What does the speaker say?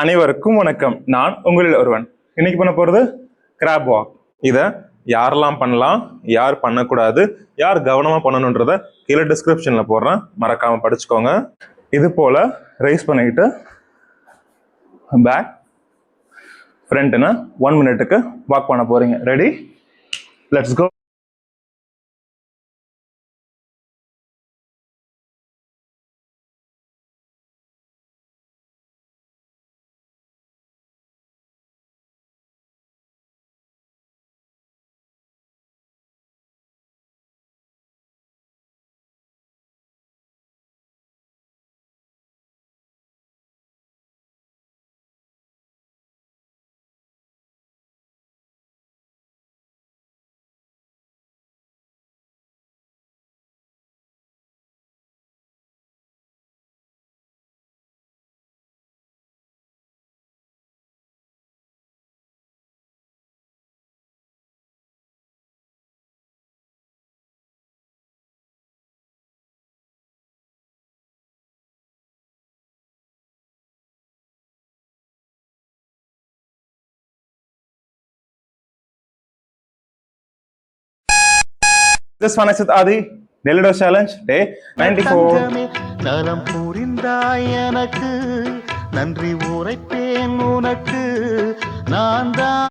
அனைவருக்கும் வணக்கம். நான் உங்களில் ஒருவன். இன்னைக்கு பண்ண போறது கிராப் வாக். இத யாரெல்லாம் பண்ணலாம், யார் பண்ணக்கூடாது, யார் கவனமா பண்ணணுன்றத கீழே டிஸ்கிரிப்ஷன்ல போடுறேன், மறக்காம படிச்சுக்கோங்க. இது போல ரைஸ் பண்ணிட்டு பேக் ஃப்ரண்ட்னு 1 மினிட்டுக்கு வாக் பண்ண போறீங்க. Ready? Let's go. This one is with Adi. Daily Dose Challenge Day 94. நலம் புரிந்தாய் எனக்கு நன்றி உரைப்பேன் உனக்கு நான் தான்